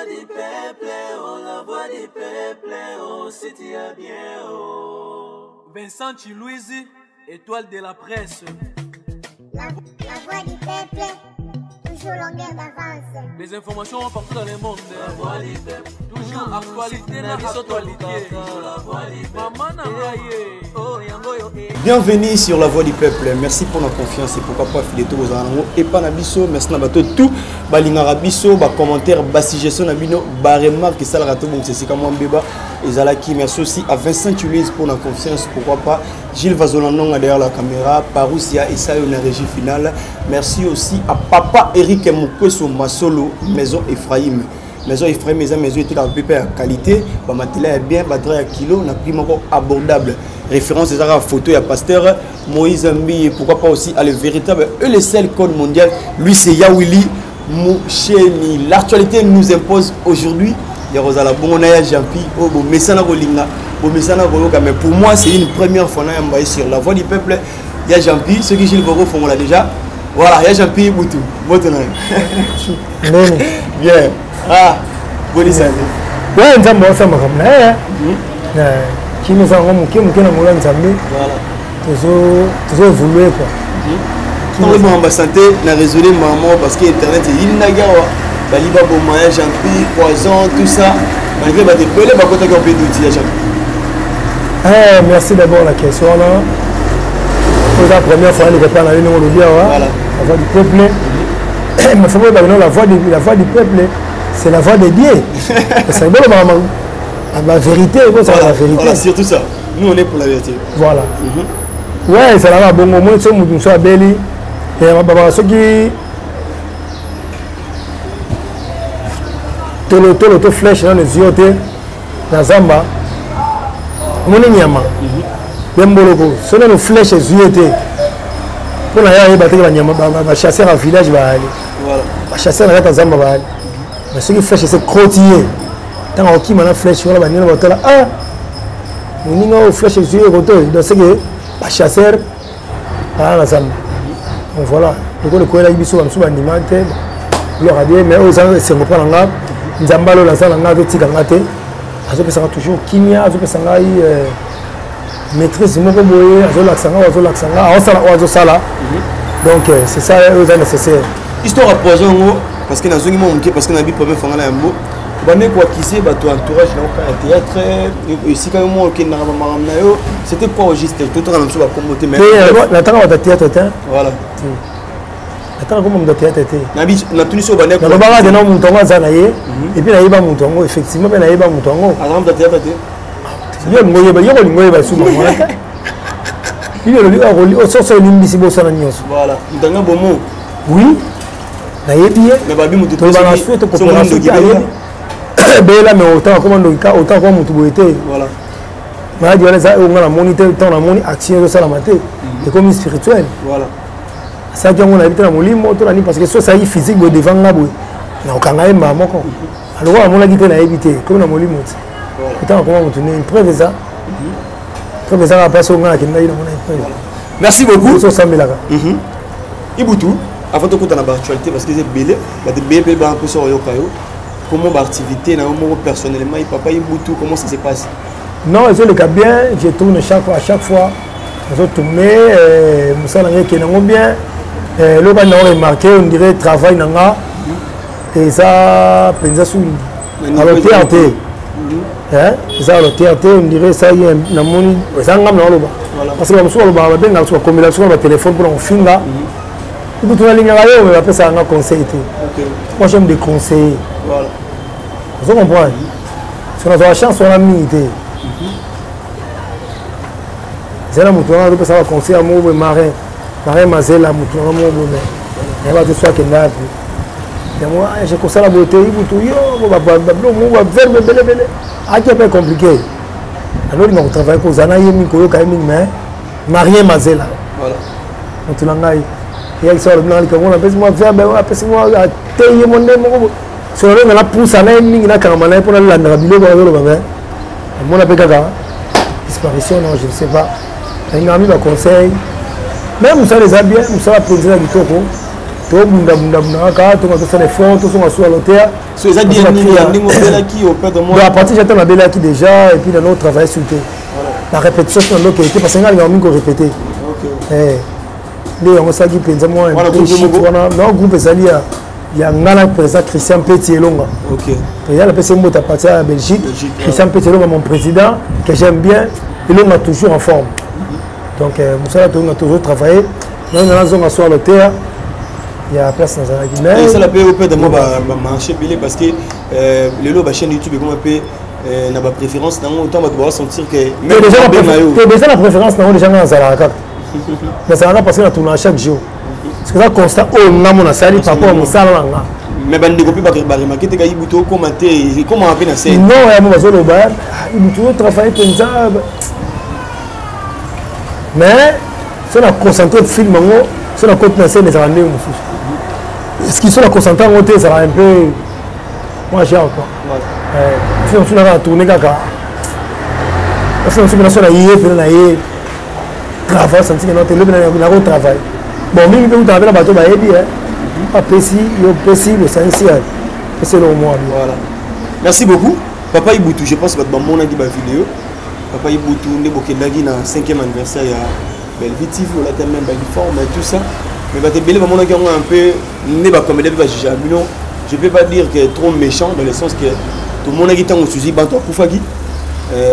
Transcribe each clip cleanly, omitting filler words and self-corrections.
voix du peuple, oh, la voix du peuple, oh, si tu as bien, oh. Vincent Chilouizi, étoile de la presse. La voix du peuple, toujours longueur d'avance. Les informations partout dans le monde. La voix du peuple, toujours actualité, la actualité. La voix du peuple. Bienvenue sur la voix du peuple. Merci pour la confiance et pourquoi pas filer aux alentours et pas nabiso. Merci nabato tout. Balingara biso, ba commentaire, ba suggestion nabino, ba remarque ça le rato bon c'est comme un béba. Et Zalaki, merci aussi à Vincent Tulis pour la confiance. Pourquoi pas Gilles Vazolandon derrière la caméra, Parousia et ça une régie finale. Merci aussi à Papa Eric Moukweso Masolo, Maison Ephraim. Maison Ephraim, maison était dans le à qualité. Ba matela est bien, ba à kilo, na prix abordable. Référence à la photo, il y a Pasteur Moïse Mbi, pourquoi pas aussi à le véritable et le seul code mondial. Lui c'est Yawili Moucheni. L'actualité nous impose aujourd'hui. Il y a Rosala Bonaya Jampi, Messana Rolinga, Messana Roloka. Mais pour moi, c'est une première fois sur la voix du peuple. Il y a Jampi, ceux qui Gilles Voro font là déjà. Voilà, il y a Jampi Boutou. Bien. Ah, bonne santé. Ouais, on a un ça m'a qui nous a remonté, qui nous a moulin Zambé. Voilà. Toujours voulu quoi. Quand on va santé, on a résolu maman parce que Internet est inagawa. Baliba Bomaya, Jampi, Poison, tout ça. Malgré que tu peux les bacoter qu'on peut d'outils à merci d'abord la question là. Pour la première fois, on n'est pas dans le nom de Dieu. La voix du peuple. Mais il faut que la voix du peuple, c'est la voix des dieux. C'est bon, maman. La vérité, c'est la vérité. Voilà, surtout ça. Nous, on est pour la vérité. Voilà. Ouais, c'est là, bon, au moins, c'est nous sommes belli. Et ceux qui. Tolo flèche dans les yeux, dans Zamba. Mon nyama. Bemboloko. Ce sont nos flèches les yeux. Pour la yaya battre la nyama, va chasser un village va aller. Voilà. Va chasser dans Zamba va aller. Mais ceux qui flèches c'est crottier. Tant qu'on a flèche voilà, banane va là. Ah. Mon nyama flèche les yeux roto. Donc c'est que va chasser à la Zamba. Donc voilà. Donc le coin là il biso va nous animer. Leur a dit mais aux gens c'est me prendre là. Nzambalo la sala nga tika ngate azopesa toujours kimia azopesa ngai maîtrise moko boye azo sala donc c'est ça est nécessaire histoire à poison parce que nazongi mo mke parce que na bi premier fanga na yambo bane quoi qui c'est bato entourage na au théâtre ici quand même qui na ba na yo c'était quoi au juste tout le monde va commoter mais la tanga va théâtre voilà. Attends, comment on doit être été? Na Tunisie au Banek. Na baba de nom Moutongo Zanaye et puis na Iba Moutongo effectivement mais na Iba Moutongo. Avant de théâtre été. Yo ngoye ba yo ngoye ba suma moi. Il est le rôle au sens où nimbi sibo sana nyos. Voilà. Ndanga bomo. Oui. Na yebi mais babi mutu to ba na suite ko pour la bela mais autant comme ndika autant comme mutu boete. Voilà. Ma di on a moniteur temps na moni action de ça la maté et comme spirituel. Voilà. Ça qui on a habité dans molimo to parce que ça y physique bo devant nga bo na okanga e mama ko alors on a quitté na habité comme na molimo voilà tant comment on tourner une preuve ça preuve ça va passer au nga qui na ina merci beaucoup so samela Ibutu avant de continuer dans l'actualité parce que c'est belé ba de bébé ba un peu sur yokayo comment ba activité na moi personnellement et papa Ibutu comment ça se passe non je le cas bien je tourne à chaque fois je tourne musala ngeke na bien le bas n'a remarqué on dirait travail nanga et ça pensa sous à le théâtre hein ça le théâtre on dirait ça y est na moni ça ngam na loba parce que on le ba ben na sur combinaison de téléphone pour on finga tout tout la ligne là on va faire ça un conseil moi j'aime des conseils voilà vous comprenez si on a la chance on a mis idée c'est là mutuana on peut savoir conseil à moi marin marin mazela mutuana moi bon mais va te soit que là et moi je conseille la beauté mutu yo va moi verbe belé a qui est compliqué alors il m'a travaillé pour zana yemi ko ka yemi mais marin mazela voilà mutuana ngai et elle sort dans le comment appelle moi verbe appelle moi teye mon ndemo sur le la pousse à yemi na kamana pour la ndra biloko ba ba mon appelle kaka disparition non je ne sais pas. Il m'a mis le conseil. Même ça les a bien, ça va prendre du toko. to bunda ka to faire des fonds to sont sur l'hôtel so ça dit ni modèle qui au père de moi à partir j'attends la belle qui déjà et puis dans notre travail sur le la répétition dans l'autre était parce que on a mis qu'on répéter les on s'agit penza moi non groupe ezali ya ngala président Christian Petit Elonga OK il y a le PC Mota à partir de Belgique Christian Petit Elonga mon président que j'aime bien Elonga toujours en forme donc Moussa a toujours travaillé dans la zone sur l'hôtel il y a place dans la Guinée et ça la paix au père de moi marcher belé parce que les lots chaîne YouTube comment peut n'a pas préférence dans autant va devoir sentir que mais déjà la préférence dans les gens dans Zalaka mais ça va passer dans tourner chaque jour parce que ça constat oh na mon sali papa mon salon mais bande copie ba remarquer te gayi buto commenter comment on appelle na scène non ya mo zo le bar il toujours travailler penza mais c'est la concentré film ngo c'est la côte na scène des rendez vous est-ce qu'ils sont la concentré en hôtel ça va un peu moi j'ai encore si on a tourné kaka parce que on a yé puis na yé travail senti que notre le travail bon même peut travailler là bateau ba yé bien pas précis yo précis le essentiel c'est le moi voilà merci beaucoup papa Ibutu je pense que mon a dit ba vidéo papa Ibutu ne bokendaki na 5e anniversaire ya Belvitif la tellement belle forme et tout ça mais ba te belé ba mon a un peu ne ba comme ba jijabino je peux pas dire que trop méchant dans le sens que tout le monde a dit tango susi banto kufaki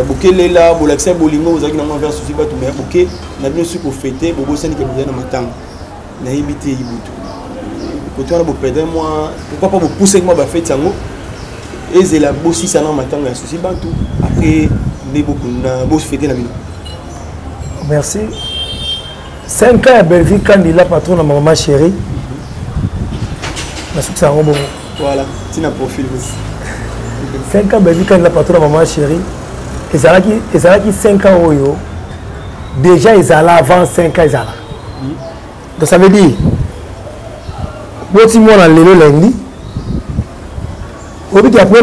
bokele la bolaxia bolingo ozaki na envers susi bato mais boké na bien sûr ko fêter bobo sani ke bozana matanga na ibité Ibutu côté on a beau perdre moi pourquoi pas vous pousser moi ba fête yango et c'est la bossi ça na matanga susi banto après ne beaucoup na boss fêter na bino merci 5 ans à Belgique quand il a patron na maman chérie na succès en bon voilà tu n'as profil 5 ans Belgique quand il a patron na maman chérie et ça qui 5 ans oyo déjà ils allaient avant 5 ans ils allaient donc ça veut dire si moi on a le lundi au bout après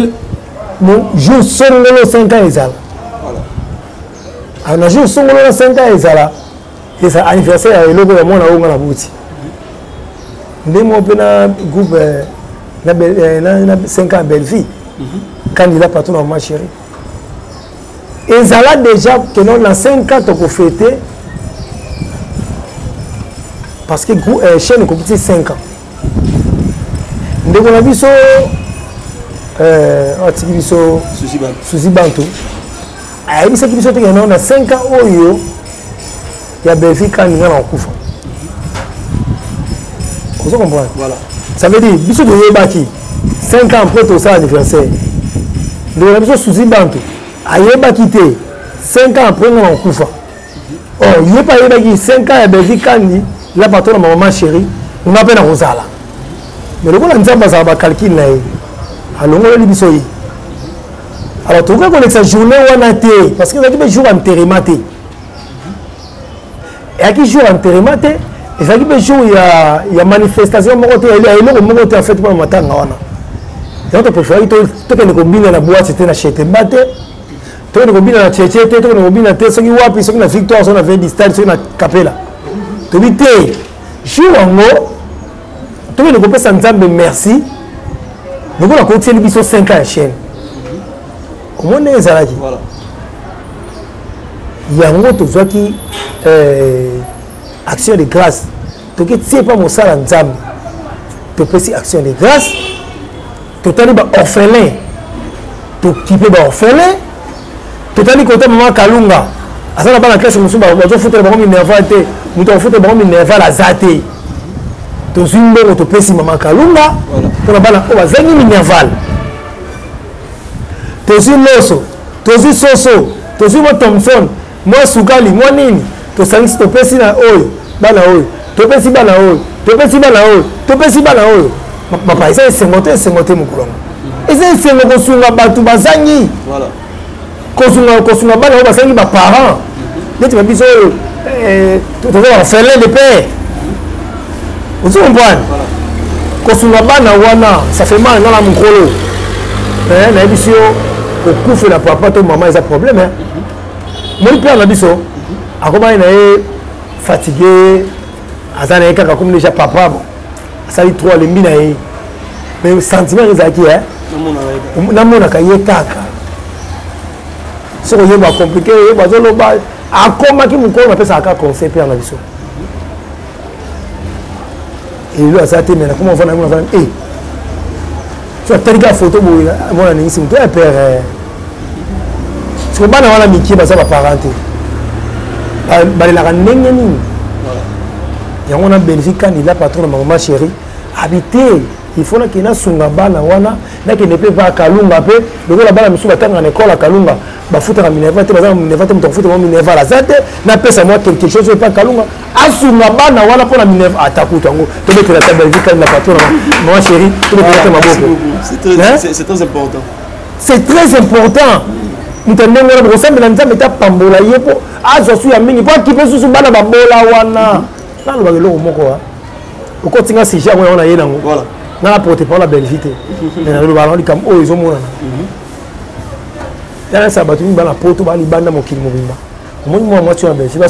mon jour songolo 5 ans ils allaient voilà un jour songolo 5 ans ils allaient et ça anniversaire et le gars moi on a la boutique ndé mo pena groupe na 5 ans Belgique quand il a patron na maman chérie et ça là déjà que non dans 5 ans tu peux fêter parce que chaîne compétit 5 ans ndé on a biso tiki biso susi bantu a biso ki biso te non na 5 ans oyo ya Belgique quand il a kufa vous comprenez voilà ça veut dire biso de yebaki 5 ans après tout ça anniversaire ndé on a biso susi bantu ayeba quitté 5 ans après on kufa oh il est pas ayeba qui 5 ans à Belgique quand la patron de maman chérie on a peine à Rosala mais le gars nzamba ça va calcul là alors on le biso yi alors tu vois que cette journée on a été parce que il y a jour enterrement et à qui jour enterrement et ça qui jour il y a manifestation mon côté il y a mon côté en fait pour matin wana donc tu préfères to que ne combine la boîte c'était na chete batte to ne combine la chete to ne combine te soki wapi soki na victoire so na 20 distance soki na capella to bité jour ngo to ne ko pesa nzambe merci nous on a continué biso 5 ans chaîne comment ne ezalaki voilà yango to zwaki action de grâce to ke tie pas mosala nzambe to pesi action de grâce to tali ba orphelin to kipe ba orphelin to tali côté maman Kalunga asala ba na classe musu ba zo futer ba mi nerval te muto futer ba mi nerval azate to zimbo to pesi maman Kalunga to na bana o bazangi mi nerval to ziloso to zisoso to zimo Thompson moi sukali moi nini to sangisi to pesi na oyo bana oyo to pesi bana oyo to pesi bana oyo to pesi bana oyo papa eza esengote mokulongo eza esengo kosunga bato bazangi voilà kosunga bana oyo bazangi baparent neti babiso oyo toza orphelin de père ozi comprendre kosunga bana wana ça fait mal ngana mokolo nayebi si yo okufela papa to mama eza problème moi père na biso akomani na ye fatigué aza na ye kaka comme déjà papa bon asali 3 lembi na ye mais sentiment ezalaki namonaka ye kaka soki oyeba compliqué oyeba azoloba akomaki mokolo napesaka kaka conseil mpe yana biso elelo asala te me nakoma ofana yango nafana so atalika photo boye mona ningisi moto ya père soki bana wana mikie baza baparent te balelaka ndenge nini yango na bénéfique kanila patron na mama chéri habité il faut que nasunga bana wana nakende mpe pa kalunga mpe lokola bana misu batanga na ekole ya kalunga bafutaka minerva te baza minerva te moto afuta mwa minerva aza te napesa mwa quelque chose epa kalunga asunga bana wana mpona minerva atakuta yango tobetela ta belgique na patron na mama chéri tobetela te maboko c'est très important c'est très important moto ndenge wana bokosambela nzambe ta pambola ye mpo azwa su ya mingi mpo akipe susu bana babola wana nalobaka eloko moko okotinga sujet yango yango na ye nango nana porte-parole la belle vite mais nalobaka nango likambo oyo ezomonana yanasa bato mingi bana poto balibanda mokili mobimba omoni mwa mwati wana belgique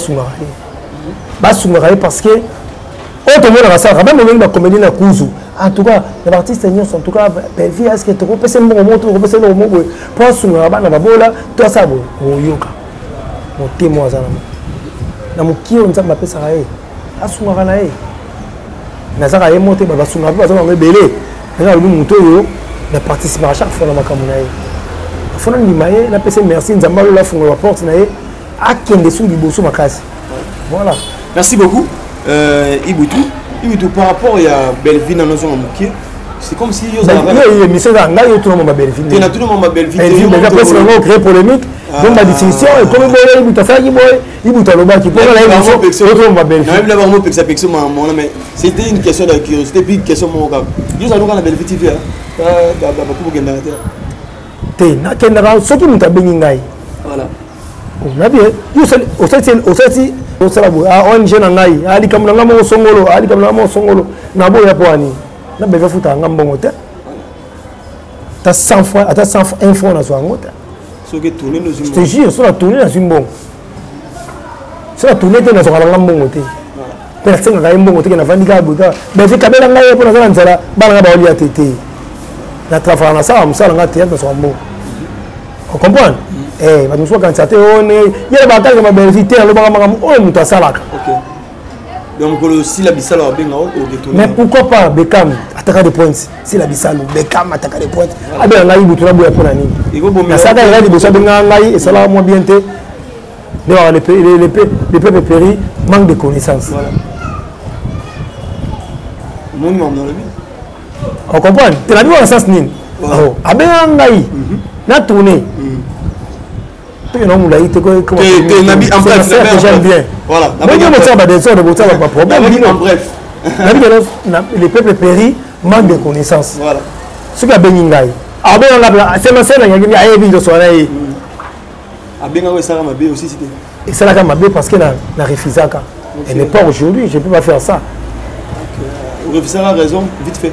basungaka ye parce que oyo tomonaka salaka bambe mingi bacomédie na kuzu en tout cas les artistes nyonso en tout cas belle vie est-ce que tokopesa mbongo moko tokopesa eloko moko boye mpo asungaka bana babola to asala boye oyoka motema aza na mokie oyo nzambe apesaka ye asungaka na ye nazaka ye mo te basungaka mpe baza bango ebele eza alobi moto oyo na participaka chaque fois na makambo na ye afona ndima ye napesa merci nzambe alola afungola baporte na ye akende su liboso makasi voilà merci beaucoup Ibutu par rapport à Belleville dans nos moqué c'est comme si il émission là il tout le monde Belleville il y a tout le monde Belleville déjà presque on crée polémique donc la distinction et comme Ibutu fait Ibutu loba qui pour la émission tout le monde Belleville même là vraiment pexapexo mais c'était une question de curiosité puis une question mon gars ils ont dans Belleville TV ba ko genda te na kendara soki muta bengi ngai voilà on a bien aussi osala boye ONG na ngai alikambo na ngai moko songolo na boya po ani na beve futa nga mbongo te ta 100 fois ata 101 fois na zwa ngo te soki tourner nos je te jure so la tourner na zimbongo so la tourner te na zwa nga mbongo te pe na tsenga ngai mbongo te na vandika buta beve kabela ngai po na zala nzala bana nga ba oli atete na travailler na ça musala nga te na zwa mbongo on comprend bato mosusu bakanisa te one yele bakalaka babelvi te alobaka makambo oyo moto asalaka donc si la bisalo abenga odetourne mais pourquoi pas Beckham ataka des points si la bisalo Beckham ataka des points abenga ngai butu naboya mpona nini nasaka ela liboso abenga ngai esalaka mwa bien te nde les peuples péri manque de connaissance on comprend te nabi wana sens nini abenga ngai na tourné non moulaï te comment j'aime bien voilà les peuples péris manquent de connaissances voilà ce qui a béni ngai c'est ma sœur qui a évi de soirée aussi c'était et c'est là qu'elle m'a parce qu'elle a refusé elle n'est pas aujourd'hui je ne peux pas faire ça refusé la raison vite fait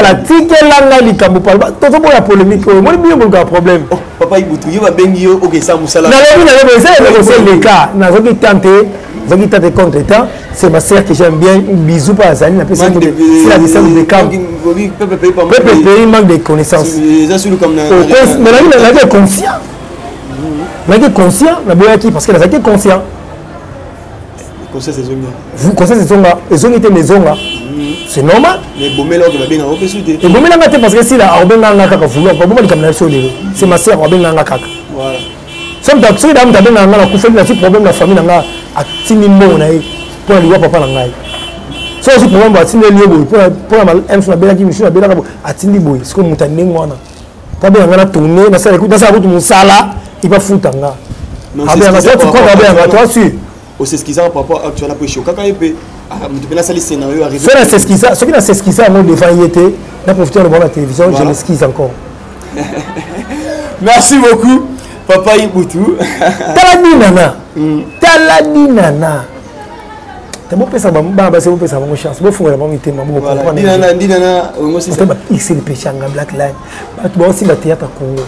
la tikelanga likambo pala tozoboya polémique oyo moni biyo bolka problème papa Ibutu yo babengi yo okesa musala le cas nazoki tenter contre temps c'est ma sœur que j'aime bien bisou par azali na pesa c'est la distance de camp peuple pays manque de connaissances mais la vie conscient la conscient na boyaki parce que la vie conscient vous conseillez ces zonga et ont été mes zonga c'est normal mais bomela que va bien en opé soudé et bomela ngate parce que si la obenga ngaka ka vouloir pas bomba likamna so lelo c'est ma sœur obenga ngaka voilà somme ta so dame ta benga ngana ku feli na problème la famille nga atini mo na e pour liwa papa na ngai so si problème ba atini lié boy pour mal un sur la bela qui monsieur la bela atini boy ce que mutane ngwana ta benga ngana tourner na sala ku na sala ku musala il va foutre nga abenga toi tu crois abenga toi sûr c'est ce qu'ils ont par rapport à actuellement pour choquer quand il peut maintenant ça les scénarios arrivent c'est ce qu'ils ça ce qui c'est ce qu'ils ça moi devant y était n'a profité de la télévision je m'excuse encore merci beaucoup papa Ibutu taladi nana t'as beau pesa baba c'est beau pesa mon chance beau fond la bonneité maman comprendre dinana on aussi c'est pas ici le péché en black line bah aussi la théâtre Congo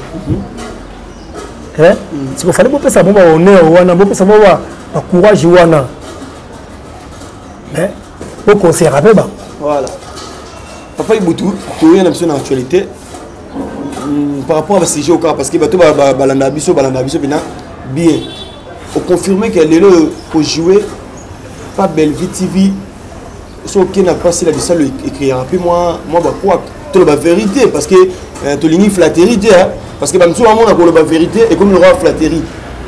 hein c'est qu'il fallait beau pesa bon honneur wana beau pesa bon courage wana mais pour qu'on s'y rappelle, voilà. Papa Iboutou, tu as une option d'actualité par rapport à ce sujet au cas, parce que tu as balanda biso bien. On confirme qu'elle est là pour jouer, pas Bellevue TV. Ce qui n'a pas si la ça écrit. Puis moi, quoi, tu la vérité, parce que tu l'as flatterie, parce que tout le monde a la vérité et comme le roi flatterie.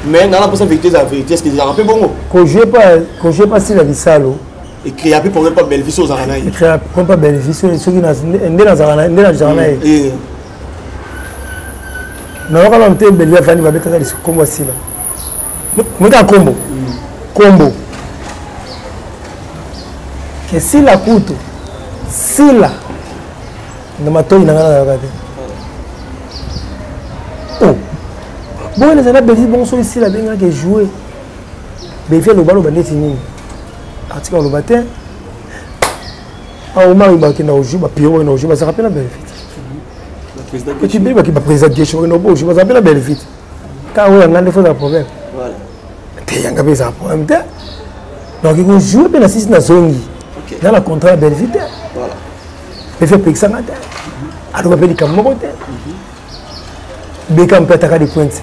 Mais dans la vérité, la vérité, est-ce que c'est un peu bon? Quand je n'ai pas si la visalo. Écrit un peu pour ne pas Bellevue aux Aranaï. Écrit pour ne pas Bellevue, ceux qui n'ont dans Aranaï. Non, quand on est Bellevue, on va mettre ça comme voici là. Moi, un combo. Combo. Que si la coûte, si la. Nous m'attendons, nous allons regarder. Oh. Bon, les années Bellevue, bon, sont ici là, bien que jouer. Bellevue, le ballon, ben, c'est fini. Article le matin. Ah, au mari, il va jouer, Pierrot, il va se rappeler la Bellevue. Petit bébé qui va présenter des choses, il va se rappeler la Bellevue. Car oui, on a des fois un problème. Voilà. Il y a un problème. Donc, il faut jouer bien assisté dans son lit. Dans le contrat de Bellevue. Voilà. Il fait payer ça matin. Alors, on va payer comme mon côté. Bécam peut attaquer des pointes.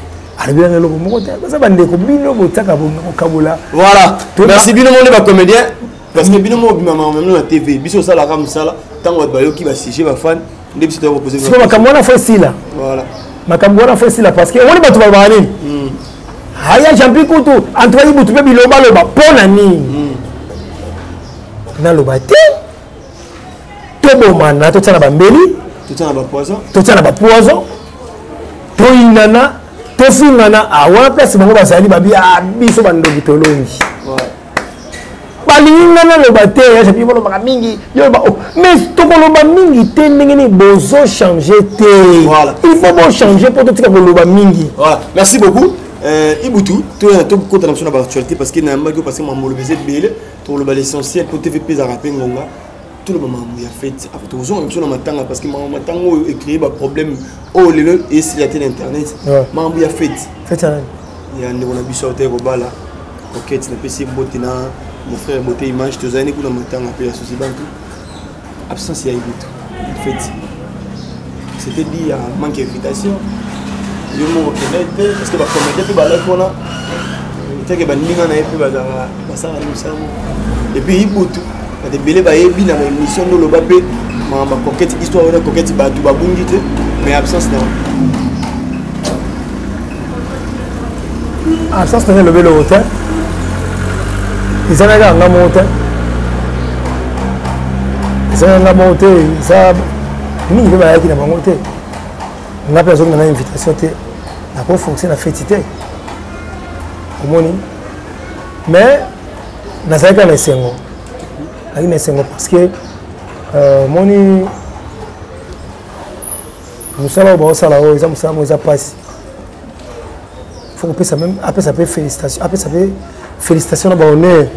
Voilà. Merci bien mon comédien. Parce que bien mon même la TV, biso ça la ram ça là, tant on va qui va siéger va fan, des petits reposer. C'est ma camona fait si là. Voilà. Ma camona fait si là parce que on est pas tout va parler. Aya jampi kutu, Antoine Boutou pe biloba loba pona ni. Na loba te. Tobo mana to tsana ba mbeli, to tsana ba poison. To tsana ba poison. To inana tofingana awa place bango bazali babi abiso bando bitolongi balingana le bate ya chapi bolo baka mingi yo ba mais to koloba mingi te ndengeni bozo changer te voilà il faut bon changer pour tout koloba mingi voilà merci beaucoup Iboutou to ko ta na actualité parce que na mago parce que mamolo bezé belé to le l'essentiel pour TVP za rapper ngonga tout le moment il y a fait après tout on sur matanga parce que maman matango écrit ba problème oh le et sur la télé internet maman il y a fait ça il y a on a biso te ko bala coquette na PC botina mon frère beauté image tous années kuna matanga pe associé bantu absence il y a Iboutou en fait c'était dit à manque d'invitation yo mo reconnaître parce que ba commettre pe bala kona teke ba ninga na pe ba ça et puis Iboutou des bélés baébi dans l'émission de l'Obapé, ma coquette histoire de coquette batu babungite, mais absence non. Absence dans le vélo hôtel. Ils en ont un monté. Ils en ont monté. Ça, ni le bail qui n'a pas monté. La personne n'a invitation, n'a pas fonctionné la fêtité. Mais, n'a pas qu'à laisser un parce que moni nous sommes au salon ils ont passé faut que ça même après ça peut félicitations après ça peut félicitations à honneur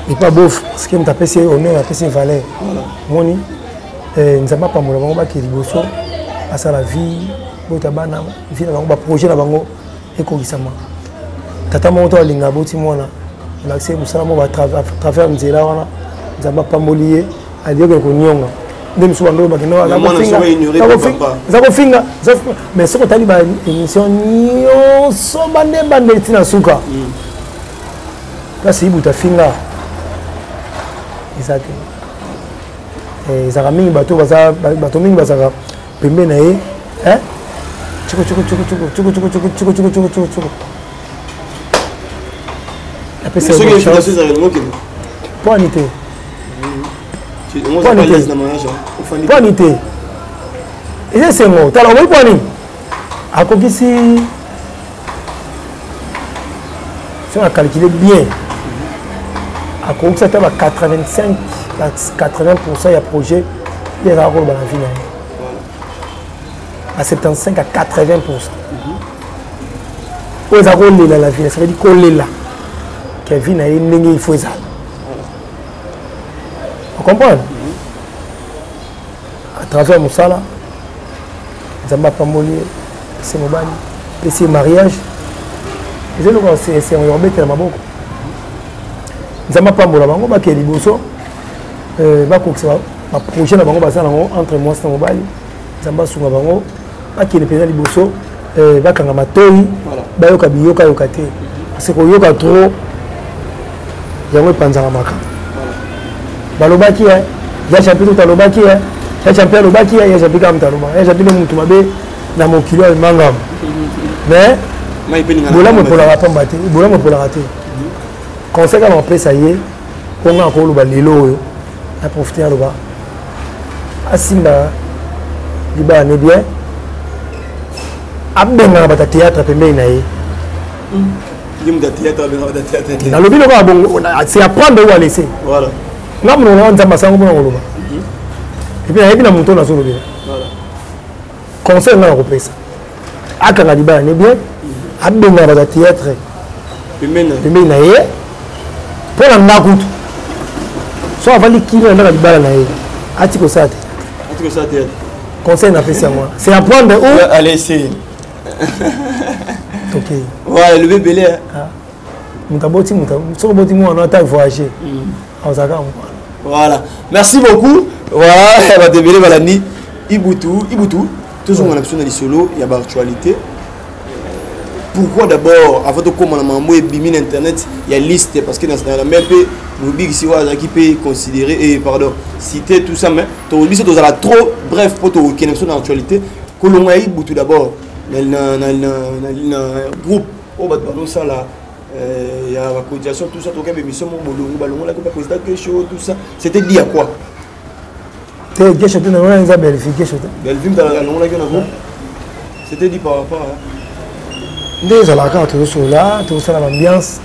et pas beau parce que me taper c'est honneur après c'est valeur moni nous avons pas mon ba qui liboso à ça la vie bota bana vie na ba projet na bango et ko gisama tata mo to linga boti mona on a accès musalamo à travers nzela wana nzamba pambolier aliyo ko nyonga ndem so bando bakino za finga mais ce que tali ba émission nyonso bande tina suka kasi ibuta finga isake ezaka mingi bato mingi bazaka pembe na ye chuko Poinité. Poinité. Et c'est bon. Tu as envoyé pointé. À quoi si on a calculé bien, à quoi ça à 85, 80% il y a projet, il y a un rôle dans la vie. À 75 à 80%. Il y a un rôle dans la vie. Ça veut dire qu'on est là. Kevin a une il faut ça. Vous comprenez? À travers Moussala, Zamba Pamboli, c'est Mobani, c'est mariage. C'est un Robert qui est nzamba pambola bango bakee liboso bakokisa baprojet na bango baza nango entre mwasi na mobali nzamba asunga bango bakende mpenza liboso bakanga matoi bayoka biyoka yoka te parce que koyoka trop yango epanzaka maka balobaki ya champion tout alobaki ya champion alobaki ya champion kama mtaloba ya champion mutu mabe na mokili ya mangam mais bolamu epolaka pamba te bolamu epolaka te conseil kama apesa ye ponga akoloba lelo oyo aprofite aloba asimba libala ne bien abengaka bata théâtre pembeni na ye nalobi lokola bongo c'est apprendre ou à laisser nga monoko nzambe asango mpona koloba epuis nayebi na moto nazolobela conseil nga na kopesa akanga libala ne bien abengaka bata théâtre pembeni na ye mpo na ndakutu so avali kini na ndaka libala na ye ati kosala te conseil napesi yango wana c'est apprendre ou allez essayer ok voilà le bébé là mutaboti soko boti mwana ata voyager azaka voilà merci beaucoup voilà ba débélé balani Ibutu toujours on a besoin de solo il y a actualité. Pourquoi d'abord avant de commencer mambo et bimine internet il y a liste parce que dans la même pays nous big si wa qui peut considérer et pardon citer tout ça mais to liste to la trop bref pour to connexion dans l'actualité que l'on a Ibutu d'abord dans groupe au bas de ça là il y a la cotisation tout ça, tout cas, mais sommes au ballon, la coupe président quelque chose, tout ça. C'était dit à quoi? C'était dit à quoi? Belgique dans la non la c'était dit par rapport à. Déjà la carte tout là, tout ça l'ambiance.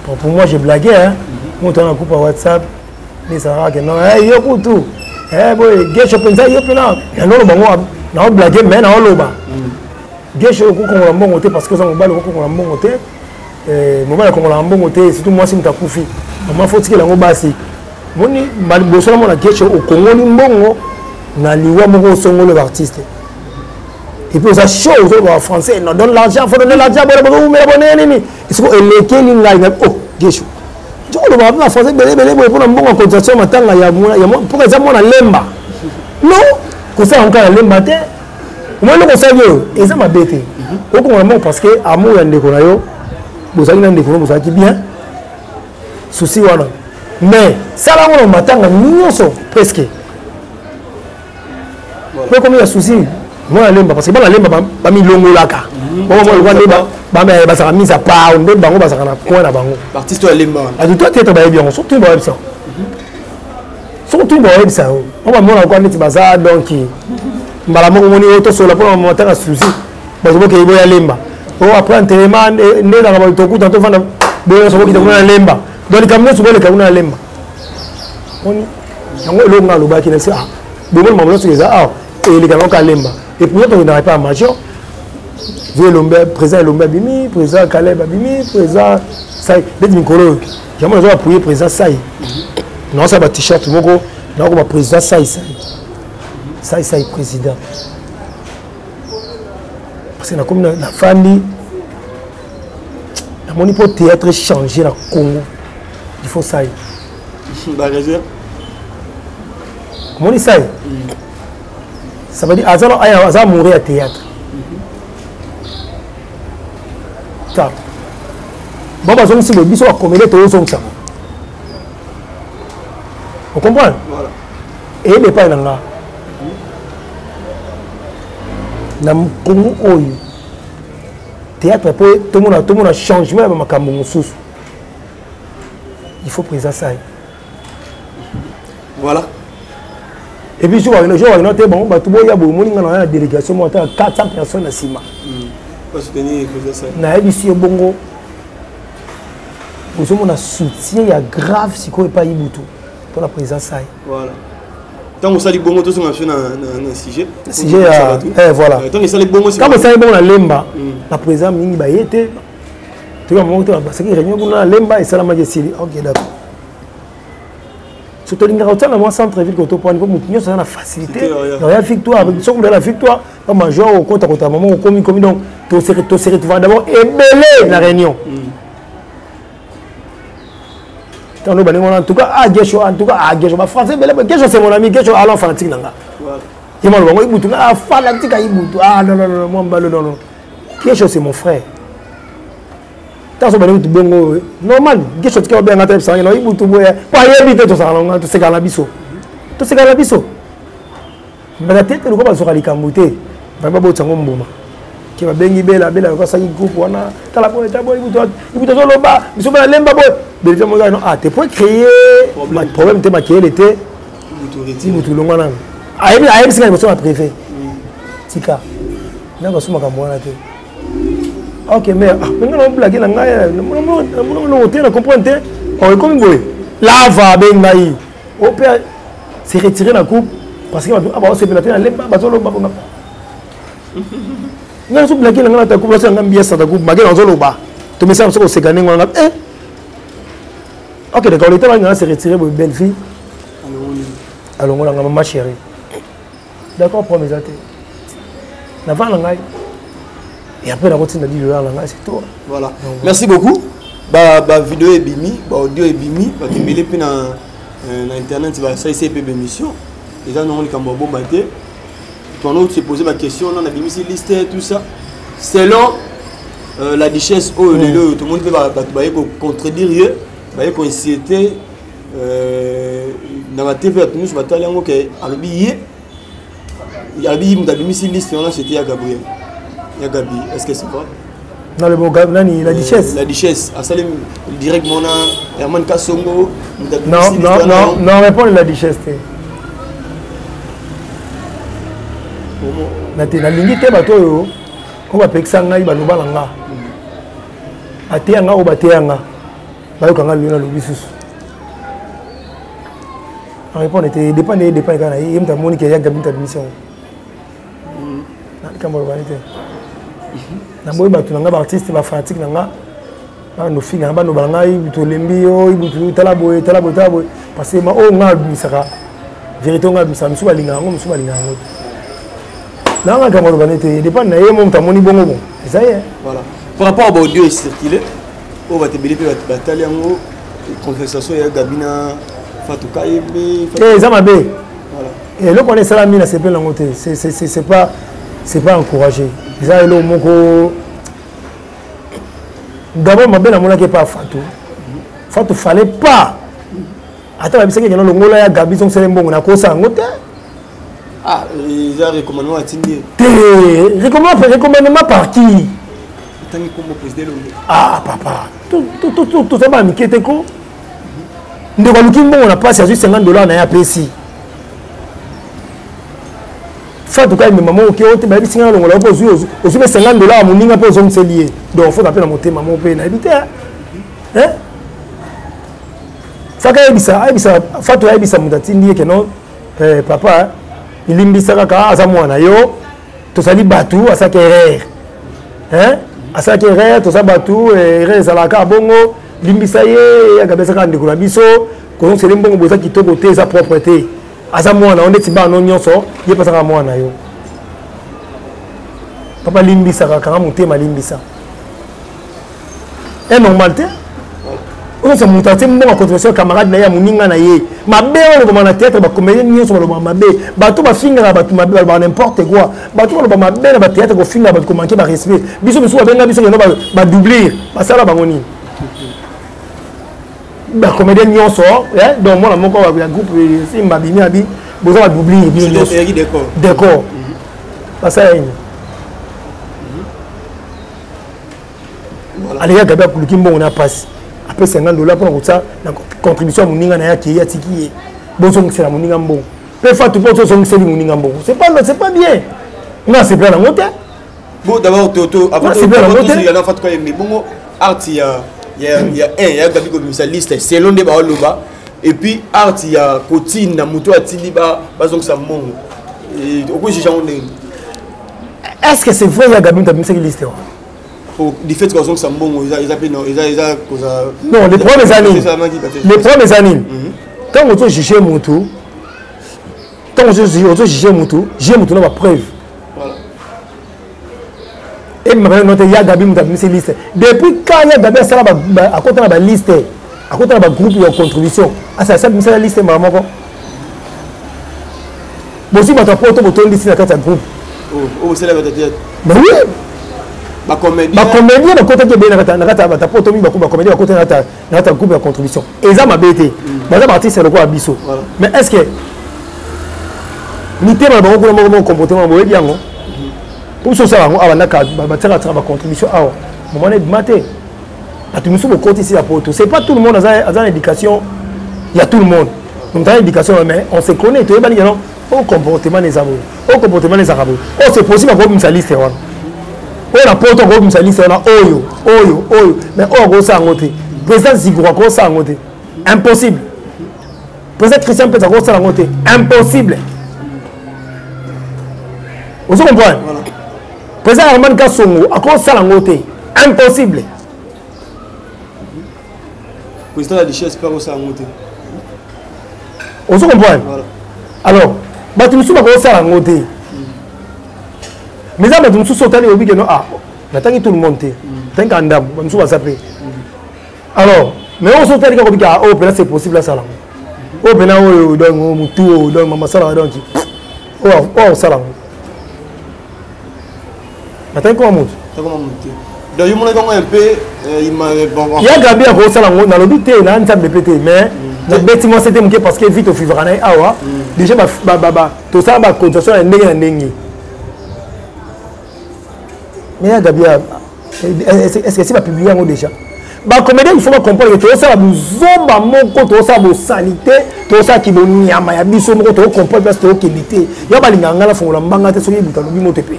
Pour moi j'ai blagué hein. Moi on a coupe à WhatsApp. Mais ça va que non, hey yo pour tout. Eh boy, gesho penza yo pena. Non le bango na blagué mais na loba. Gesho ko ko mbongo côté parce que ça mobile ko ko mbongo côté. Mobile ko ko mbongo côté surtout moi si mtakufi. Maman faut que la ngobasi. Moni mali bosola mona gesho au Congo ni mbongo na liwa moko songolo l'artiste. Et puis ça show aux Français, non donne l'argent, faut donner l'argent pour vous abonner. Il faut élequer l'inga oh gesho. Je le vois en français belé pour un bon cotisation matanga ya pour exemple na lemba. Non, que ça encore la lemba te. Moi non ça yo, et ça m'a bêté. Au moment parce que amour yande ko na yo, bozali na ndeko bozali bien. Souci wana. Mais ça là on matanga nyonso presque. Voilà. Comme il y a souci moi lemba parce que ba lemba ba mi longolaka. Bon moi le ba ça mise à part on bango ba ça na coin na bango. L'artiste est lemba. A tout toi tu es bien surtout ba ça. Surtout ba ça. On va moi encore neti baza donc mbala mo moni auto sur la pour mo tanga souci. Ba zo ke boya lemba. O après entraînement ne na ba to kuta to fana boya so ki to na lemba. Donc kamne so bole ka na lemba. On yango lo ngalo ba ki na ça. Bo mo mo so ça ah et les gars on lemba. Et pour nous, on n'arrive pas à major. Le président Lomba Bimi, président Caleb Bimi, président Saï. Les Mikoro, j'ai moi appuyer président Saï. Non, ça va t-shirt, non, on va président Saï. Saï président. Parce que comme la famille, la monnaie pour théâtre changer la Congo. Il faut Saï. Mon Saï. Ça veut dire Azar mourir à théâtre. Bon, bah, si le biseau a commis les taux, ça. Vous comprenez? Voilà. Et il n'est pas là. Dans le Congo, théâtre, tout le monde a changé, mais il faut présenter ça. Voilà. Et puis, je vois que bon, tout le monde a une délégation de 400 personnes à Sima. Pour soutenir ça. Na ici au Bongo. Nous avons un soutien grave si on n'est pas Ibutu pour la présence. Voilà. Tant que ça les Bongo, tout ça marche dans un sujet. Sujet voilà. Tant que ça les Bongo, quand ça les Bongo la lemba, la présence mingi ba yete. Tu vas monter parce que réunion pour la lemba et ça la majesté. OK d'accord. Surtout les gars au moi centre ville quand on prend comme nous ça la facilité. La victoire avec ce qu'on la victoire comme major au compte à maman au commis donc tu vas d'abord ébeler la réunion. En tout cas, Gesho, français, Gesho c'est mon ami, Gesho alors fanatique nanga. Il m'a dit, Ibutu, fanatique à Ibutu. Ah non, non. Gesho c'est mon frère. Tant que tu bongo, normal, Gesho tu as bien entendu ça, Ibutu, pas éviter tout ça, tout c'est calabiso. Tout c'est calabiso. Mais la tête, le combat sera les camoutés. Vraiment beau sango mboma. Qui va bengi bela kwa sangi groupe wana. Tala po eta boy Ibutu zo loba, biso ba lemba boy. Beleza mo non, ah tu peux créer problème te maquiller l'été. Ibutu longwana. Ayebi singa biso ma préfet. Tika. Na ko suma ka mwana te. OK mais maintenant on blague na ngai. Non hotel na comprendre. On comme boy. Là va bengai. Au père s'est retiré la coupe parce que on s'est pélaté na lemba bazo loba bonga. Nga so blague na ngata coupe la ngambia sa ta coupe magana zo loba. To me ça so se gagner ngona. OK d'accord, l'état va se retirer pour belle fille. Alors on a maman chérie. D'accord, promets ça. Na va la ngai. Et après la routine a dit le la ngai c'est toi. Voilà. Merci beaucoup. Ba vidéo est bimi, ba audio est bimi, ba kimele pe na internet va ça ici peu émission. Et ça non les kambo baté. Toi on s'est posé ma question, on a bimi si liste tout ça. Selon la duchesse tout le monde peut ba contredire baye ko société na ba TV à nous batali yango ke albiye mudabimi si liste on c'était ya Gabriel. Ya Gabi, est-ce que c'est vrai? Non, le bon Gabi, la duchesse. La duchesse, à Salim, direct mon Herman Kassongo. Non, répondre la duchesse. La limite, on va payer ça, on va nous balanga. Atéanga ou batéanga. Bah, on va lui donner le bisus. La réponse était dépend quand il y a une Monique et Gabi ta mission. Comment on va dire? Namoy batu nanga ba artiste ba fanatique nanga ba no finga ba no balanga ibuto lembi o ibuto talaboy parce que ma o nga bisaka vérité nga bisaka musu balinga ngo nanga kamaro banete dépend na yemo mtamoni bongo bon ça y est voilà par rapport à audio circulé o ba te belipe ba batali ngo conversation ya Gabina Fatou Kayembe ça m'a bé voilà et le connaît ça la mine c'est pas la montée c'est pas encouragé. Ça est le mot. D'abord, ma belle amona qui pas Fatou. Fatou fallait pas. Attends, mais c'est que le ngola ya Gabi sont c'est bon na ko ça ngote. Ah, ils ont recommandé à Tindi. Recommandement par qui? Tangi comme président. Ah papa. Tout ça va m'inquiéter ko. Ndeko lukimbo on a passé à $50 na ya pesi. En tout cas, mes mamans qui ont été bien signé, on a posé aussi $50 à mon ninga pour zones liées. Donc, il faut appeler la montée, maman, paye n'habiter. Hein? Ça, ça, Fatou Aïbissa Moutatini, que non, papa, il imbissa kaka, à sa moana yo, tout ça dit batou, à sa carrière. Hein? À sa carrière, tout ça batou, et reste à la carbongo, l'imbissa yé, et à Gabessa Kandekulabiso, qu'on se l'embongo, bosa qui te côté sa propreté. Asa mwana on est ba non nyonso ye pasaka mwana yo papa limbisa kaka mutema limbisa est normal te on se mutate mbonga controversion camarade na ya muninga na ye mabe on ba na théâtre ba comédien nyonso ba mabe bato ba finga bato mabe ba n'importe quoi bato ba mabe na ba théâtre ko finga bato ko manquer ba respect biso biso ba benga biso no ba doubler basala bangoni ba comédien nyonso donc moi mon corps ya groupe simba bimi abi besoin va doubler bien d'accord ça ça allez ya Gabi pour kimbo on a passe après $50 pour ça la contribution à moninga na ya ki ya tiki bozo c'est la moninga mbo peut faire tout pour ça c'est moninga mbo c'est pas bien non c'est bien la montée bon d'abord Toto avant de il y a la Fatou Kayembe bon art il y a Gabi comme ça liste selon des baoloba et puis art il y a Cotine na muto atili ba bazong sa mongo et au coup j'ai jamais est-ce que c'est vrai il y a Gabi dans cette liste pour du fait que bazong sa mongo ils appellent non les premières années quand on juge muto quand on juge muto n'a pas preuve. Et maintenant, il y a Gabi qui a mis cette liste. Depuis quand il y a Gabi à côté de la liste, À côté de la groupe de contribution, ça c'est la liste maman. Bon si votre pote votre liste dans le groupe. Oh c'est la tête. Mais oui. Ba comédien ba côté que bien na ta pote mi ba comédien à côté na ta groupe de contribution. Et ça m'a bêté. Bah ça parti c'est le quoi abisso. Mais est-ce que ni te ba ko mo comportement bo bien non? Pour ça ça on a ka ba tira ba contribution ah moment de maté. Tu me souviens côté ici la pote. C'est pas tout le monde dans l'éducation. Il y a tout le monde. Donc dans l'éducation mais on se connaît tu es pas non au comportement des arabes. Au comportement des arabes. Oh c'est possible qu'on une liste là. Oh la porte on une liste là oyo. Mais oh go ça ngoté. Président Zigouwa go ça ngoté. Impossible. Président Christian Peta go ça ngoté. Impossible. Vous comprenez? Président Armand Kassongo a go ça ngoté. Impossible. Président la richesse pas go ça ngoté. Vous comprenez? Alors tu me souviens que ça a ngoté. Mais ça tu me souviens que tu ah n'attends tout le monde tant qu'un dame tu me souviens ça peut. Alors mais on souviens que ah oh là c'est possible là ça là. Oh ben là oh donc mutu donc maman ça là donc oh ça là. Attends comment monte. Donc il m'a dit un peu il m'a il y a Gabi à quoi ça là dans l'obité là on s'est répété mais le bâtiment c'était muké parce que vite au février awa déjà tout ça ba cotisation est ndenge mais ya Gabia est-ce que c'est pas publié en déjà ba comédien il faut comprendre que tout ça ba zomba moko tout ça ba sanité tout ça qui bon nyama ya biso moko to comprendre parce que okebité ya ba linganga la fongola mbanga te soki butalo bi moto pe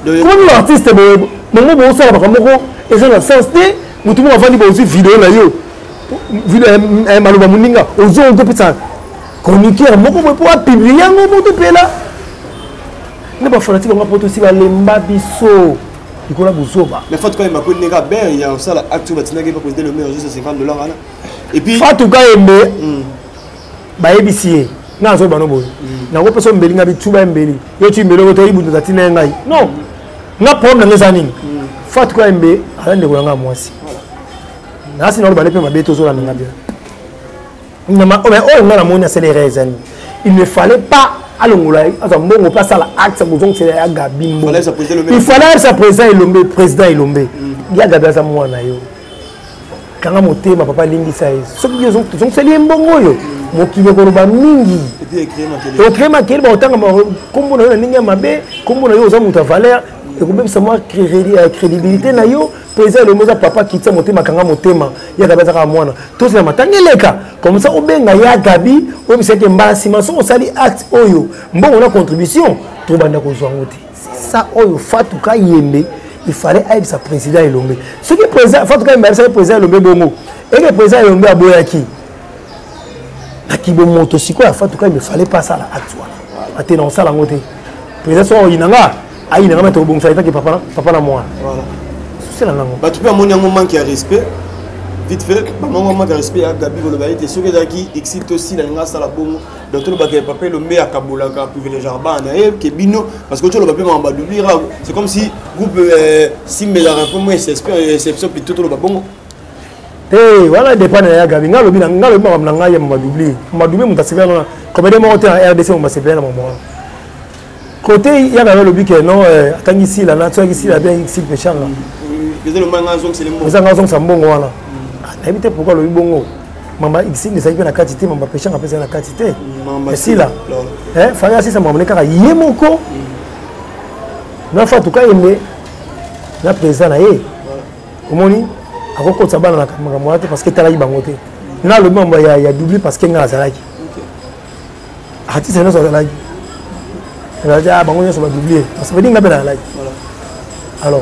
comme l'artiste bon bon ça ba moko et ça dans sens té mutu mo avandi ba aussi vidéo na yo vidéo maloba muninga ozo on peut ça chroniqueur moko pour publier ngo moto pe là ne pas fanatique on va pour aussi ba lemba biso ikola buzoba mais faut quand même ko nega ben il y a ça la actu batina qui va poser le meilleur juste $50 là et puis Fatou ka embe ba ebisier na zo bano boy na ko peso mbelinga bituba mbeli yo ti mbelo to ibu tatina ngai non na problème les anines Fatou ka embe alande ko nga mwasi na si na lo ba lepe mabeto zo la nga bien mais on a la monnaie c'est les raisins il ne fallait pas allongolai azambongo pas ça la acte ça bozong c'est ya Gabimbo il fallait ça président Ilombe ya Gabi za mwana yo kanga motema papa lingi sai soki yo zong c'est limbongo yo mokile ko ba mingi et puis écrit maquille ba otanga kombo na ninga mabe kombo na yo za muta valeur et même ça moi crédibilité na yo président Ilombe za papa kitsa motema kanga motema ya Gabi za mwana tous na matangeleka comme ça obenga ya Gabi o biseke mbasi maso osali acte oyo mbongo na contribution to banda ko zwangote c'est ça oyo Fatou ka yembe il fallait être sa président Ilombe ce qui président Fatou ka yembe c'est président Ilombe bongo et le président Ilombe aboyaki na kibo moto siko ya Fatou ka il fallait pas ça la acte wala atena ça la ngote président so inanga ayi na mettre bon ça que papa na moi voilà c'est la langue bah tu peux mon yango manque de respect vite fait maman manque de respect à Gabi Volobalité ce que daki excite aussi la nga sala bongo donc tout le bagage papa le met à Kabola ka privilégier bana et que bino parce que tout le papier mamba d'oublier c'est comme si groupe si mais la réforme moi c'est exception plutôt tout le babongo eh voilà dépend ya Gabi ngalo bina ngalo mamba nga ya mamba d'oublier mutasebela na comme des monter en RDC on va se faire maman côté il y a le but que non attends ici là na tu ici là bien ici péchant là les le manga sont c'est les mots les angazons ça mbongo wana habité pourquoi le bongo mama ici les aïe na quantité mama péchant après c'est la quantité mais si là fallait si ça mama ne kaka yemoko na fa tout cas aimé na président na ye komoni akoko tsabana na kamanga parce que tala yibangote na le membre ya doublé parce que ngala zalaki ati c'est non zalaki ah bango nyonso ba doublé parce que dinga bela like alors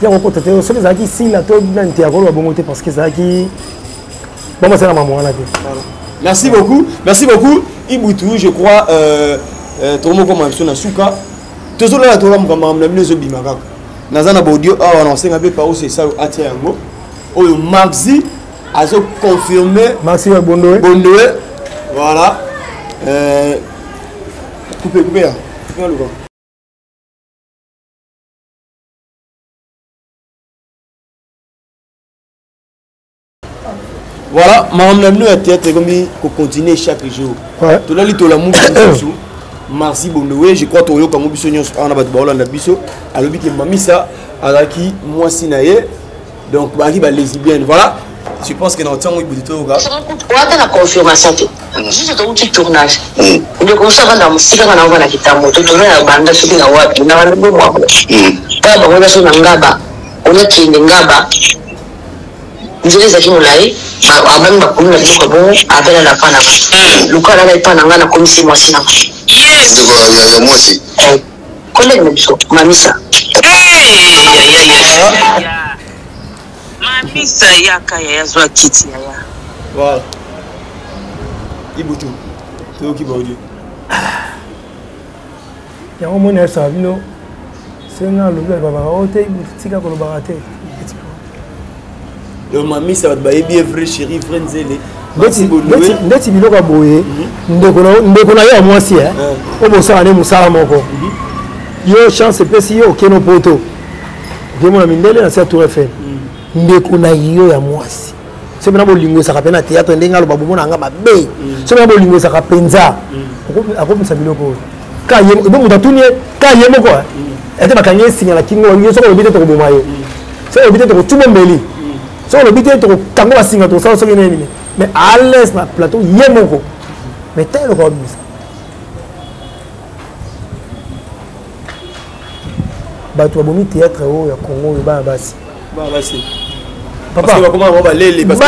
il y a encore tete so les aki si la to na ntia ko ba bongo te parce que ça qui bon moi c'est la maman là merci beaucoup Ibutu je crois tout mo comme sur na suka toujours là to la mo comme na minezo bimaka nazana bodio ah on senga be pa o c'est ça atia yango o Maxi azo confirmer Maxi Bondoé voilà couper Voilà, madame la théâtre comme qu'on continue chaque jour. Tout là, tout l'amour merci Bondoué, je crois que tu as comme biso nyos on a bat baola na biso alobi ke mamisa alaki moi sinaye donc ba ki ba lesbienne voilà. Je pense que dans le temps où il y a la confirmation. Juste un petit tournage. Le conseil va dans le site, on va la quitter. On tourne la bande, on se dit on va le voir. On a son ngaba, on a qui ngaba. Nous les acquis moulay, avant de comme le jour bon, avec la pana. Le cas là, la pana, on a comme si moi si. Yes. De quoi moi si. Collègue me mamisa. Mamisa yaka ya zwa kiti ya. Voilà. Ibutu. C'est qui va dire. Ya o mona sa bino. Senga lo ba ba o te tika ko lo ba te. Le mamisa va ba bien vrai chéri frenzele. Ndeti biloko boye. Ndeko na yo mwasi hein. O bo sa ne musala moko. Yo chance pesi yo keno poto. Demo na mindele na sa tour Eiffel. Ndeko na yo ya mwasi c'est bien bolingo ça rappelle na théâtre ndenga lo babu mona nga mabe c'est bien bolingo ça kapenza akomisa biloko ka yemo bo mutatunie ka yemo ko ete bakanye sinya la kingo yo soko lobite to boma yo c'est lobite to tumo mbeli soko lobite to kango basinga to sa soko nini mais à l'aise na plateau yemo ko mais tel ko bisa bato abomi théâtre o ya Congo ba basi papa comment on va les parce que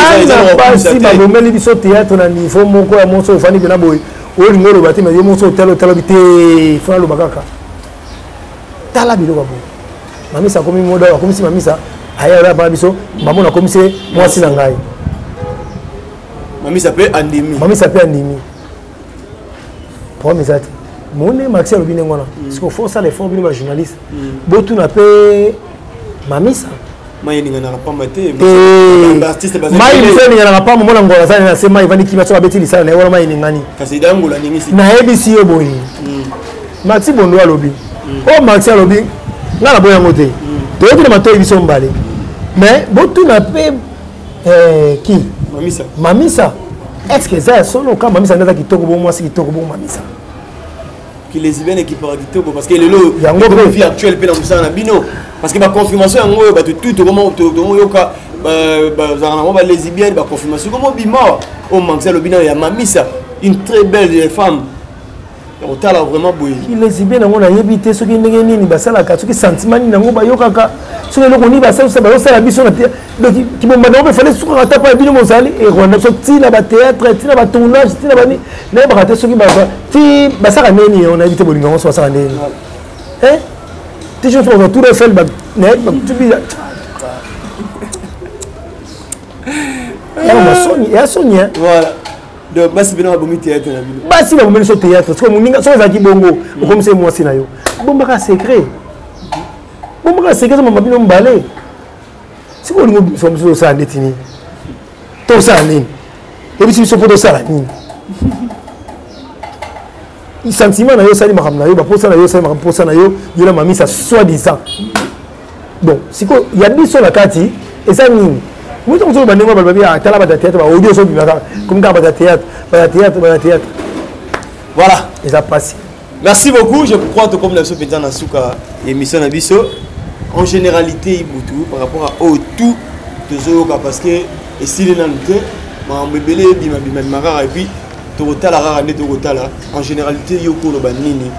ça si ba bomeli biso théâtre na niveau moko ya monso fani bena boy o lingo lo bati mais yo monso telo bité fana lo bakaka tala bilo babo mamisa komi moda komi si mamisa aya ra ba biso mamona komi se moi si na ngai mamisa pe andimi promis ati mone Maxel obine ngona parce que faut ça les fonds bino ba journaliste botu na pe mamisa mai ninga na pas maté artiste basé mai ninga na pas mona ngola sana na sema ivani kimia so abeti lisana na wala mai ningani kasi dangola ningi si na ABC yo boyi Maxi bondo alobi o Maxi alobi ngala boya ngote to yoki na matoyi biso mbale mais botu na pe qui mamisa est-ce que ça solo quand mamisa ndaka kitoko bo moi si kitoko bo mamisa qui les bien qui par kitoko parce que le lot yango vie actuelle pe na musana bino parce que ma confirmation yango ba tout comment yoka ba lesbienne ba confirmation comment bima au Maxel Lobina ya mamisa une très belle femme on t'a vraiment boy qui lesbienne yango na yebité ce qui ndenge nini ba sala ka ce qui sentiment ni yango ba yokaka ce que lokoni ba sala ba sala biso na donc qui bon maintenant il fallait suka ta pa bino mozali et Rwanda so tina ba théâtre tina ba tournage tina ba ni na ba ta ce qui ba ti ba sala neni on a évité bolinga on so sala neni hein tu joues pour tout Eiffel ba ne ba tu bi ya Sonia voilà donc basi bino ba bomi théâtre na bino basi ba bomi so théâtre parce que moninga so za ki bongo comme c'est moi sina yo bomba ka secret mama bino mbale si ko lingo so sa ndetini to sa nini et puis so poto sala nini il sentiment na yo sali makam na yo ba posa na yo sali makam posa na yo la mamisa soi-disant bon si ko ya biso la kati et ça nini moi on se bande ba bia tala ba théâtre ba audio so bimaka comme ka ba théâtre voilà et ça passe merci beaucoup je crois que comme la so peza na suka émission na biso en généralité Ibutu par rapport à tout parce que et si les nanté ma mbebele bima mara et puis total rara ne total en généralité yoko lo banini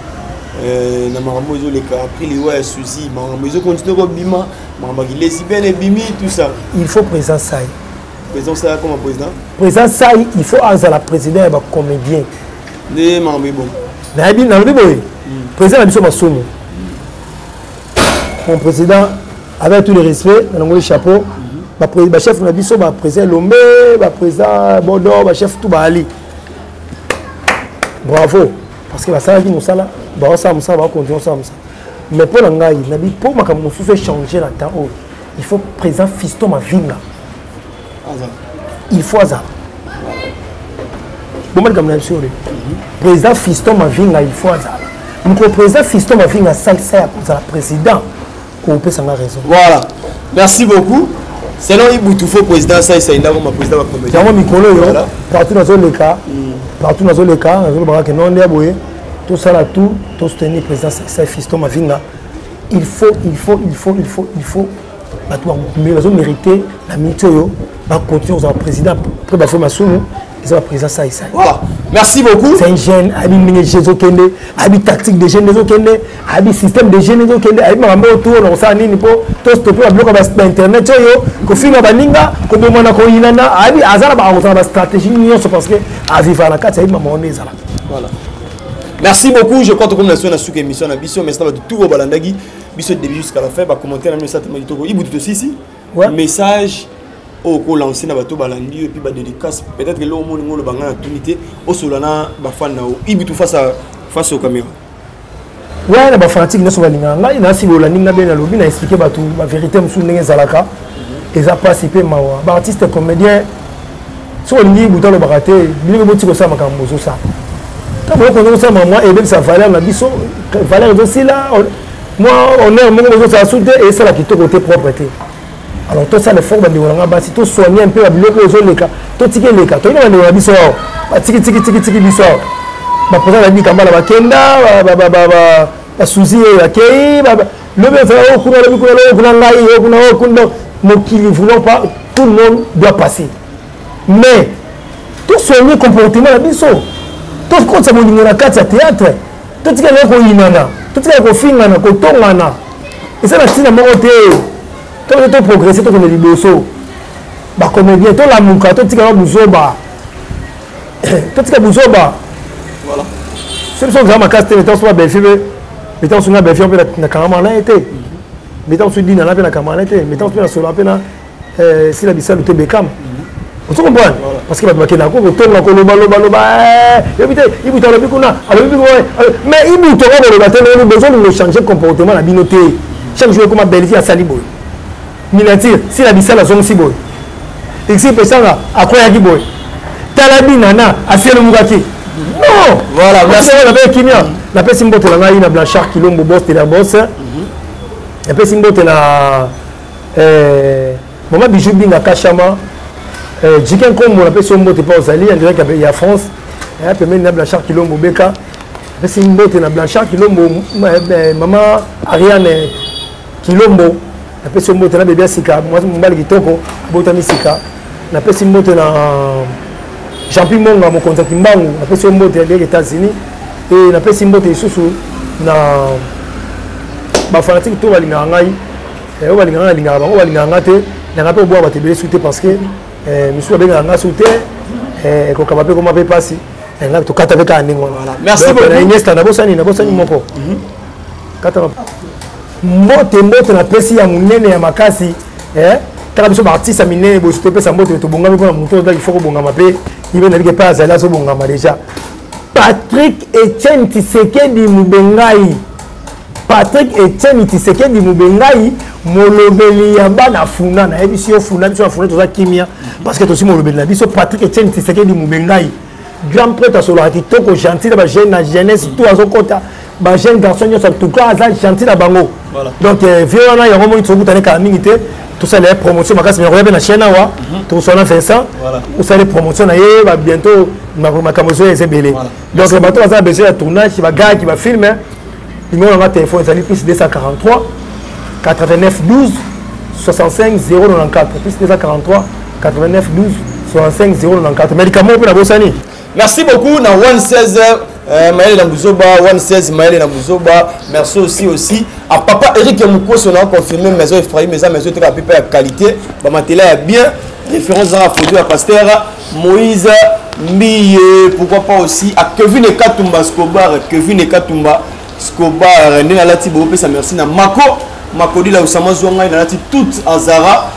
na marambo zo les cas après les ouais souci marambo zo continue ko bima marambo les si bien et bimi tout ça il faut présent ça comme président ça il faut à la président et ba comédien ne marambo bon na bi na boy président biso masomo mon président, avec tout le respect, le chapeau, le chef de biso, le président Lombe, le président Bordeaux, le chef tout Ali. Bravo. Parce que la salle qui nous sala, va continuer ça. Mais pour l'angaï, pour ma caméra, il faut changer la temps. Il faut président fiston ma ville là. Il faut ça. Bon, président fiston ma ville là, il faut ça. Donc le président fiston ma ville là, ça pour le président. On peut s'en raison. Voilà. Merci beaucoup. Sinon, il faut le président, ça, c'est un président de la Mikolo, partout dans les cas, partout dans les cas, tout ça là, tout soutenir le président, c'est Fiston Mavinga. Il faut, mais ils ont mérité la Mitoyo, va continuer au président, après la formation, ils ont le président ça. Voilà, merci beaucoup. C'est un jeune, il y a des Okende, il y a tactique de jeunes des Okende, il y a système de jeunes des Okende, il y a un autour, on s'en est pour tout stopper le bloc sur internet, qu'on finit à Baninga, qu'on demande à Koinana, il y a une stratégie, parce que à vivre à la carte, il y a voilà. Merci beaucoup, je crois que comme la suite de l'émission, merci à tout le balandagi, biso début jusqu'à la fin, commenter la message de Toko, il bout aussi ici, message au lancer na bato balandi et puis ba dédicace, peut-être que là au monde le banga tunité au solana ba fan na il bout face aux caméras. Ouais, na ba fanatique na so balinga, là il a si bolandi na bien lobi na expliquer bato la vérité musu ndenge zalaka, et a participé mawa, ba artiste comédien so lingi buta lo baraté, bili boti ko sa makambo zo sa. Quand on connaît ça, moi, et même sa valeur, la biso, valeur aussi là, moi, on est un moment où ça a soudé et c'est là qui te côté propreté. Alors, tout ça, le fort, si tu soignes un peu la bibliothèque, les cas, tout ticket les cas, tu as un biso, tiki biso, ma présence la dit comme la bakenda, la souzi et la kei, le bien faire au kuna, pas, tout le monde doit passer. Mais, tout soigner comportement la biso. Tout ce qu'on a dit dans la carte théâtre, tout ce qu'on a dit, tout ce qu'on a fait, et ça, c'est la moralité. Tout ce qu'on a progressé, tout ce qu'on a dit, bah, comédien, tout la mouka, tout ce qu'on a dit, tout ce qu'on a dit, voilà. C'est ce qu'on a dit, mais tant que belle fille, mais tant que belle fille, on a carrément été. Mais tant que dit, on a carrément été. Mais tant que on a si la bissa, le Beckham. Vous comprenez? Parce que mais il besoin de changer comportement la binoté. Chaque jour comme belle fille à Saliboy. Minatir, si la bissa la zone si boy. Ici personne à quoi y a boy. Talabi nana à ciel mugaki. Non, voilà, merci la belle kimia. La personne symbole de la na Blanchard Kilombo boss de la boss. La personne symbole de la maman bijou binga kachama. Jiken comme on appelle son mot pas aux alliés, on dirait qu'il y a France. Il y a même Blanchard Kilombo Beka. C'est une botte na Blanchard Kilombo, maman Ariane Kilombo. Appelle son mot na bébé Sika. Moi mon bal kitoko, botami Sika. Appelle son mot na Jean-Pierre Monga, mon contact Mbangu. Appelle son mot des États-Unis. Et appelle son mot sous na ba fanatique to balinga ngai. Et on balinga linga ba, on balinga ngate. Na ngape boire ba tebele souté parce que monsieur a bien sauté et qu'on capable comment peut passer et là tu quatre avec un ningo voilà merci beaucoup Iniesta na bosani moko quatre moto na pesi ya munene ya makasi kala biso artiste minene bo souté pesa moto to bonga ko moto da il faut bonga mape il veut n'aller pas à so bonga ma déjà Patrick Etienne Tshisekedi Mubengai Patrick Etienne Tshisekedi Mubengai molobeli ya bana funa na ebisi yo funa biso funa to za kimia parce que to si molobeli na biso Patrick Etienne Tshisekedi Mubengai grand prêtre sur la kitoko gentil ba jeune na jeunesse tout azokota ba jeune garçon yo en tout cas za gentil na bango donc violana ya romo itso butane ka mingi te tout ça les promotion makasi mais regarde na chaîne wa tout ça na Vincent ou ça les promotion na ye ba bientôt makamozo ezebele donc le bateau va besoin de tournage qui va gars qui va filmer numéro de téléphone c'est plus 243 89 12 65 094 plus 243 89 12 65 094 médicament pour la Bossani. Merci beaucoup na 116 Maël Nambuzoba 116 Maël Nambuzoba merci aussi à papa Eric Moukoso on a confirmé maison Ephraim maison très à peu près qualité ba matela est bien référence à photo à pasteur Moïse Mie pourquoi pas aussi à Kevin Ekatumba Scobar Nena Lati Bope ça merci na Makodi la Osama Zonga il a tout Azara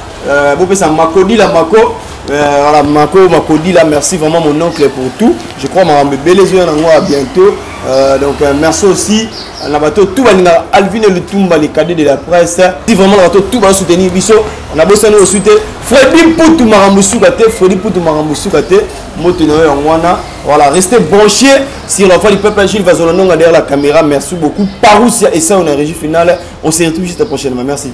Bope ça Makodi la Mako voilà Makodi la merci vraiment mon oncle pour tout je crois ma bébé les yeux à bientôt donc merci aussi na bateau tout balinga Alvin et le Tumba les cadets de la presse si vraiment na bateau tout va soutenir biso on a besoin de soutenir Freddy Poutou Marambusukate moto na yangwana voilà restez branchés sur la voix du peuple Gilles Vazolononga derrière la caméra merci beaucoup Parousia et ça on a régie finale on se retrouve juste prochainement merci.